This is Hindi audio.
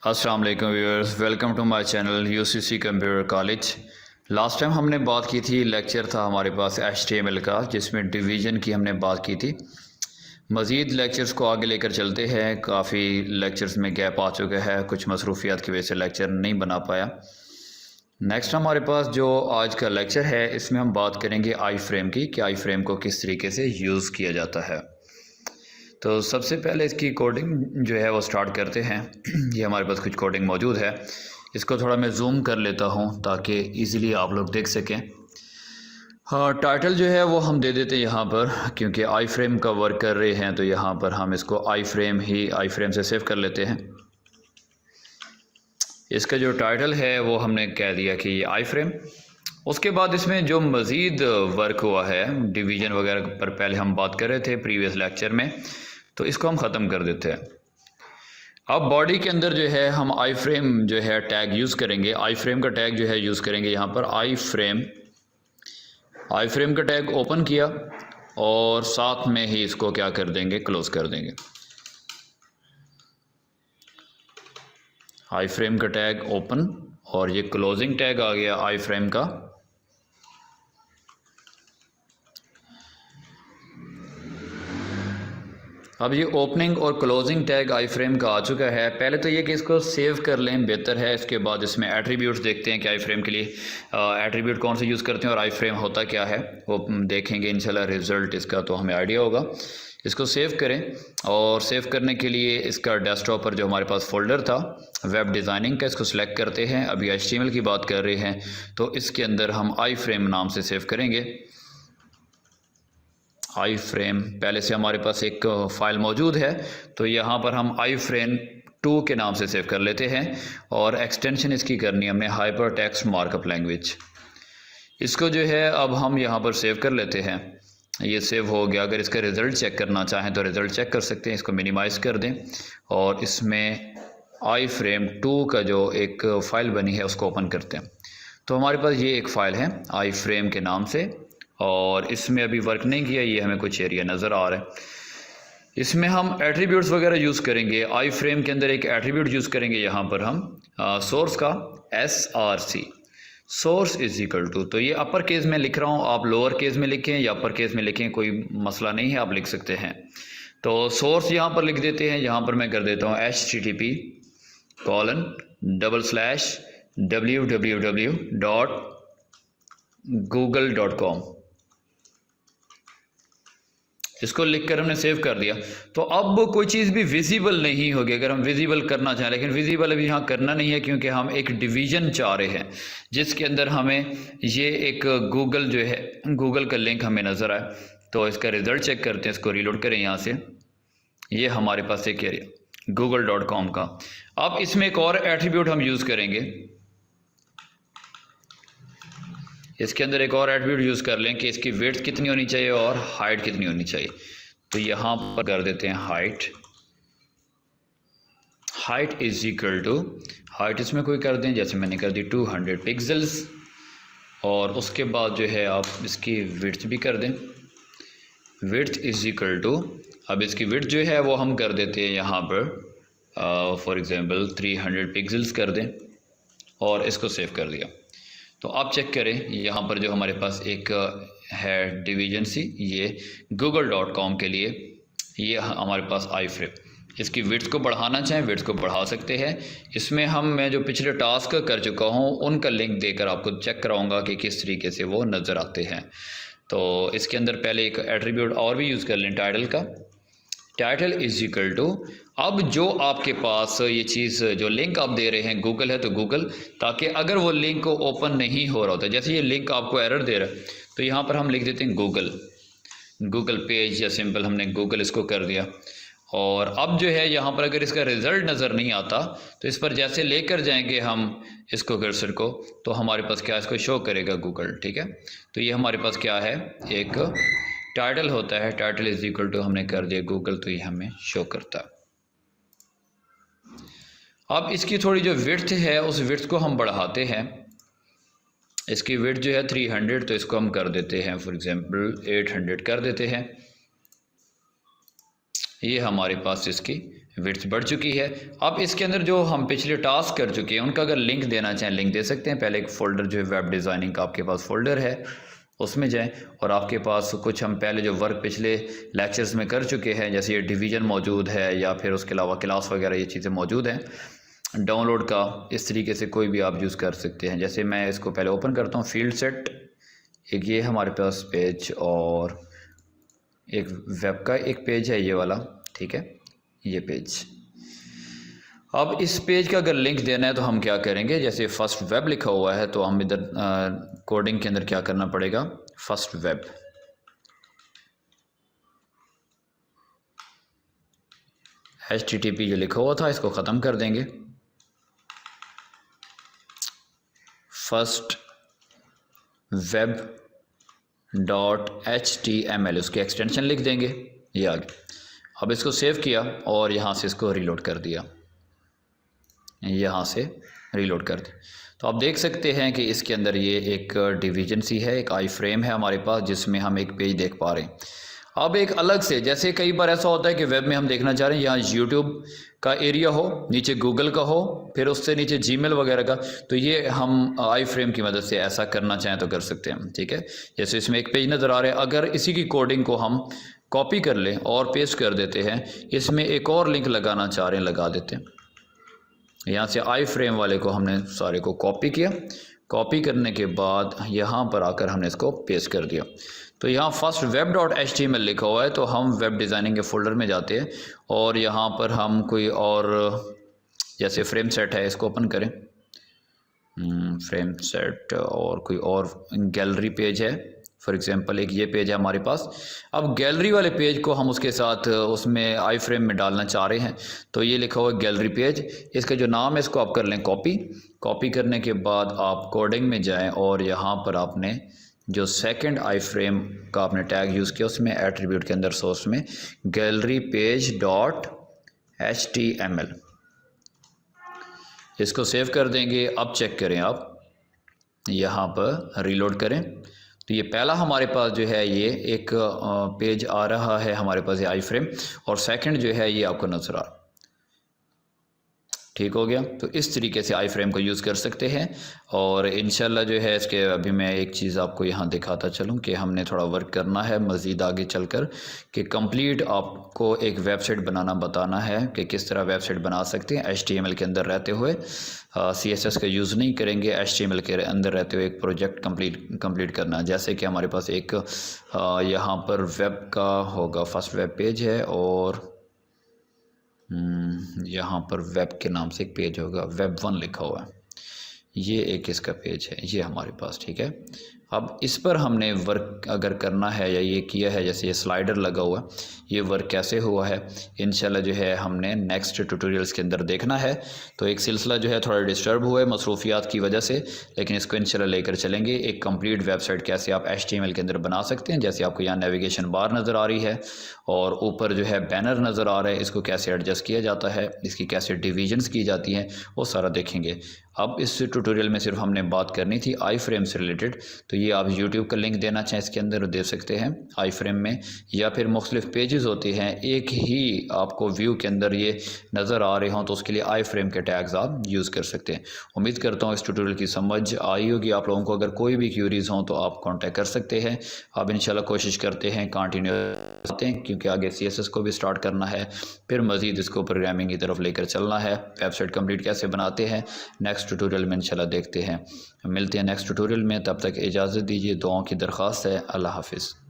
अस्सलाम वालेकुम viewers, welcome to my channel UCC computer college. Last time हमने बात की थी, लेक्चर था हमारे पास एचटीएमएल का, जिसमें डिवीज़न की हमने बात की थी। मज़ीद लेक्चर्स को आगे लेकर चलते हैं। काफ़ी लेक्चर्स में गैप आ चुका है, कुछ मसरूफियात की वजह से लेक्चर नहीं बना पाया। नेक्स्ट हमारे पास जो आज का लेक्चर है, इसमें हम बात करेंगे आई फ्रेम की, कि आई फ्रेम को किस तरीके से यूज़ किया जाता है। तो सबसे पहले इसकी कोडिंग जो है वो स्टार्ट करते हैं। ये हमारे पास कुछ कोडिंग मौजूद है। इसको थोड़ा मैं जूम कर लेता हूँ ताकि इजीली आप लोग देख सकें। हाँ, टाइटल जो है वो हम दे देते हैं यहाँ पर, क्योंकि आई फ्रेम का वर्क कर रहे हैं तो यहाँ पर हम इसको आई फ्रेम से सेव कर लेते हैं। इसका जो टाइटल है वो हमने कह दिया कि ये आई फ्रेम। उसके बाद इसमें जो मज़ीद वर्क हुआ है, डिवीज़न वगैरह पर पहले हम बात कर रहे थे प्रीवियस लेक्चर में, तो इसको हम ख़त्म कर देते हैं। अब बॉडी के अंदर जो है हम आई फ्रेम जो है टैग यूज़ करेंगे। आई फ्रेम का टैग जो है यूज़ करेंगे यहाँ पर आई फ्रेम का टैग ओपन किया और साथ में ही इसको क्या कर देंगे, क्लोज़ कर देंगे। आई फ्रेम का टैग ओपन और ये क्लोजिंग टैग आ गया आई फ्रेम का। अब ये ओपनिंग और क्लोजिंग टैग आई फ्रेम का आ चुका है। पहले तो ये कि इसको सेव कर लें, बेहतर है। इसके बाद इसमें एट्रीब्यूट्स देखते हैं कि आई फ्रेम के लिए एट्रीब्यूट कौन से यूज़ करते हैं और आई फ्रेम होता क्या है, वो देखेंगे इंशाल्लाह। रिज़ल्ट इसका तो हमें आइडिया होगा। इसको सेव करें और सेव करने के लिए इसका डेस्कटॉप पर जो हमारे पास फ़ोल्डर था वेब डिज़ाइनिंग का, इसको सिलेक्ट करते हैं। अभी HTML की बात कर रहे हैं तो इसके अंदर हम आई फ्रेम नाम से सेव करेंगे। आई फ्रेम पहले से हमारे पास एक फ़ाइल मौजूद है, तो यहाँ पर हम आई फ्रेम 2 के नाम से सेव कर लेते हैं और एक्सटेंशन इसकी करनी है हमने हाइपर टेक्स्ट मार्कअप लैंग्वेज। इसको जो है अब हम यहाँ पर सेव कर लेते हैं। ये सेव हो गया। अगर इसका रिज़ल्ट चेक करना चाहें तो रिज़ल्ट चेक कर सकते हैं। इसको मिनिमाइज़ कर दें और इसमें आई फ्रेम 2 का जो एक फ़ाइल बनी है उसको ओपन करते हैं। तो हमारे पास ये एक फ़ाइल है आई फ्रेम के नाम से, और इसमें अभी वर्क नहीं किया, ये हमें कुछ एरिया नज़र आ रहा है। इसमें हम एट्रीब्यूट्स वगैरह यूज़ करेंगे। आई फ्रेम के अंदर एक एट्रीब्यूट यूज़ करेंगे यहाँ पर हम सोर्स का SRC, source is equal to, तो ये अपर केस में लिख रहा हूँ, आप लोअर केस में लिखें या अपर केस में लिखें, कोई मसला नहीं है, आप लिख सकते हैं। तो सोर्स यहाँ पर लिख देते हैं। यहाँ पर मैं कर देता हूँ http://www.google.com। इसको लिखकर हमने सेव कर दिया। तो अब कोई चीज़ भी विजिबल नहीं होगी अगर हम विजिबल करना चाहें, लेकिन विजिबल अभी यहाँ करना नहीं है क्योंकि हम एक डिवीज़न चाह रहे हैं जिसके अंदर हमें ये एक गूगल जो है, गूगल का लिंक हमें नज़र आए। तो इसका रिज़ल्ट चेक करते हैं। इसको रीलोड करें यहाँ से। ये हमारे पास एक एरिया google.com का। अब इसमें एक और एट्रीब्यूट हम यूज़ करेंगे। इसके अंदर एक और एट्रीब्यूट यूज़ कर लें कि इसकी विड्थ कितनी होनी चाहिए और हाइट कितनी होनी चाहिए। तो यहाँ पर कर देते हैं height is equal to, height इसमें कोई कर दें, जैसे मैंने कर दी 200 पिक्सल्स। और उसके बाद जो है आप इसकी विड्थ भी कर दें, विड्थ इज इक्वल टू, अब इसकी विड्थ जो है वो हम कर देते हैं यहाँ पर फॉर एग्ज़ाम्पल 300 पिक्सल्स कर दें और इसको सेव कर दिया। तो आप चेक करें, यहाँ पर जो हमारे पास एक है डिवीजन सी, ये google.com के लिए ये हमारे पास आई फ्रेम। इसकी विड्थ को बढ़ाना चाहें विड्थ को बढ़ा सकते हैं। इसमें मैं जो पिछले टास्क कर चुका हूँ उनका लिंक देकर आपको चेक कराऊंगा कि किस तरीके से वो नज़र आते हैं। तो इसके अंदर पहले एक एट्रीब्यूट और भी यूज़ कर लें टाइटल का। टाइटल इज इक्वल टू, अब जो आपके पास ये चीज़ जो लिंक आप दे रहे हैं गूगल है तो गूगल, ताकि अगर वो लिंक ओपन नहीं हो रहा होता, जैसे ये लिंक आपको एरर दे रहा है तो यहाँ पर हम लिख देते हैं गूगल पेज, या सिंपल हमने गूगल इसको कर दिया। और अब जो है यहाँ पर अगर इसका रिज़ल्ट नज़र नहीं आता तो इस पर जैसे लेकर जाएंगे हम इसको कर्सर को, तो हमारे पास क्या इसको शो करेगा गूगल। ठीक है, तो ये हमारे पास क्या है, एक टाइटल होता है। टाइटल इज इक्वल टू हमने कर दिया गूगल, तो ये हमें शो करता है। अब इसकी थोड़ी जो विड्थ है उस विड्थ को हम बढ़ाते हैं। इसकी विड्थ जो है 300, तो इसको हम कर देते हैं फॉर एग्जांपल 800 कर देते हैं। ये हमारे पास इसकी विड्थ बढ़ चुकी है। अब इसके अंदर जो हम पिछले टास्क कर चुके हैं उनका अगर लिंक देना चाहें लिंक दे सकते हैं। पहले एक फ़ोल्डर जो है वेब डिज़ाइनिंग का आपके पास फ़ोल्डर है उसमें जाएं और आपके पास कुछ हम पहले जो वर्क पिछले लेक्चर्स में कर चुके हैं जैसे ये डिवीज़न मौजूद है या फिर उसके अलावा क्लास वगैरह ये चीज़ें मौजूद हैं। डाउनलोड का इस तरीके से कोई भी आप यूज़ कर सकते हैं। जैसे मैं इसको पहले ओपन करता हूँ फील्ड सेट, एक ये हमारे पास पेज और एक वेब का एक पेज है ये वाला, ठीक है ये पेज। अब इस पेज का अगर लिंक देना है तो हम क्या करेंगे, जैसे फर्स्ट वेब लिखा हुआ है तो हम इधर कोडिंग के अंदर क्या करना पड़ेगा, फर्स्ट वेब HTTP जो लिखा हुआ था इसको ख़त्म कर देंगे, फर्स्ट वेब .html उसकी एक्सटेंशन लिख देंगे, ये आ गया। अब इसको सेव किया और यहाँ से इसको रीलोड कर दिया, यहाँ से रीलोड कर दिया। तो आप देख सकते हैं कि इसके अंदर ये एक डिवीजन सी है, एक आई फ्रेम है हमारे पास जिसमें हम एक पेज देख पा रहे हैं। अब एक अलग से, जैसे कई बार ऐसा होता है कि वेब में हम देखना चाह रहे हैं यहाँ यूट्यूब का एरिया हो, नीचे गूगल का हो, फिर उससे नीचे जीमेल वगैरह का, तो ये हम आई फ्रेम की मदद से ऐसा करना चाहें तो कर सकते हैं, ठीक है। जैसे इसमें एक पेज नज़र आ रहा है, अगर इसी की कोडिंग को हम कॉपी कर लें और पेस्ट कर देते हैं, इसमें एक और लिंक लगाना चाह रहे हैं लगा देते हैं। यहाँ से आई फ्रेम वाले को हमने सारे को कॉपी किया, कॉपी करने के बाद यहाँ पर आकर हमने इसको पेस्ट कर दिया। तो यहाँ फर्स्ट web.html लिखा हुआ है, तो हम वेब डिज़ाइनिंग के फोल्डर में जाते हैं और यहाँ पर हम कोई और, जैसे फ्रेम सेट है इसको ओपन करें, फ्रेम सेट और कोई और गैलरी पेज है, फॉर एग्जांपल एक ये पेज है हमारे पास। अब गैलरी वाले पेज को हम उसके साथ उसमें आई फ्रेम में डालना चाह रहे हैं, तो ये लिखा हुआ है गैलरी पेज, इसका जो नाम है इसको आप कर लें कॉपी। कॉपी करने के बाद आप कोडिंग में जाएं और यहाँ पर आपने जो सेकंड आई फ्रेम का आपने टैग यूज़ किया उसमें एट्रीब्यूट के अंदर सोर्स में गैलरी पेज .html इसको सेव कर देंगे। अब चेक करें, आप यहाँ पर रीलोड करें तो ये पहला हमारे पास जो है ये एक पेज आ रहा है हमारे पास ये आई फ्रेम, और सेकंड जो है ये आपको नजर आ रहा, ठीक हो गया। तो इस तरीके से आई फ्रेम को यूज़ कर सकते हैं। और इंशाल्लाह जो है इसके अभी मैं एक चीज़ आपको यहाँ दिखाता चलूँ कि हमने थोड़ा वर्क करना है मज़ीद आगे चलकर कि कंप्लीट आपको एक वेबसाइट बनाना बताना है कि किस तरह वेबसाइट बना सकते हैं HTML के अंदर रहते हुए। CSS का यूज़ नहीं करेंगे, HTML के अंदर रहते हुए एक प्रोजेक्ट कंप्लीट करना। जैसे कि हमारे पास एक यहाँ पर वेब का होगा, फर्स्ट वेब पेज है और यहाँ पर वेब के नाम से एक पेज होगा, वेब 1 लिखा हुआ है, ये एक इसका पेज है ये हमारे पास, ठीक है। अब इस पर हमने वर्क अगर करना है या ये किया है, जैसे ये स्लाइडर लगा हुआ, ये वर्क कैसे हुआ है इंशाल्लाह जो है हमने नेक्स्ट ट्यूटोरियल्स के अंदर देखना है। तो एक सिलसिला जो है थोड़ा डिस्टर्ब हुआ है मसरूफियात की वजह से, लेकिन इसको इंशाल्लाह लेकर चलेंगे। एक कंप्लीट वेबसाइट कैसे आप HTML के अंदर बना सकते हैं, जैसे आपको यहाँ नेविगेशन बार नज़र आ रही है और ऊपर जो है बैनर नज़र आ रहा है, इसको कैसे एडजस्ट किया जाता है, इसकी कैसे डिविजन्स की जाती हैं, वो सारा देखेंगे। अब इस ट्यूटोरियल में सिर्फ हमने बात करनी थी आई फ्रेम से रिलेटेड, तो ये आप यूट्यूब का लिंक देना चाहें इसके अंदर दे सकते हैं आई फ्रेम में, या फिर मुख्तलिफ पेजेस होते हैं एक ही आपको व्यू के अंदर ये नज़र आ रहे हों तो उसके लिए आई फ्रेम के टैग्स आप यूज़ कर सकते हैं। उम्मीद करता हूँ इस ट्यूटोरियल की समझ आई होगी आप लोगों को। अगर कोई भी क्यूरीज हों तो आप कॉन्टेक्ट कर सकते हैं। आप इंशाल्लाह कोशिश करते हैं कंटिन्यू करते हैं, क्योंकि आगे CSS को भी स्टार्ट करना है, फिर मज़ीद इसको प्रोग्रामिंग की तरफ लेकर चलना है। वेबसाइट कंप्लीट कैसे बनाते हैं नेक्स्ट ट्यूटोरियल में इंशाल्लाह देखते हैं। मिलते हैं नेक्स्ट ट्यूटोरियल में, तब तक इजाज़त दीजिए। दुआओं की दरख्वास्त है। अल्लाह हाफिज़।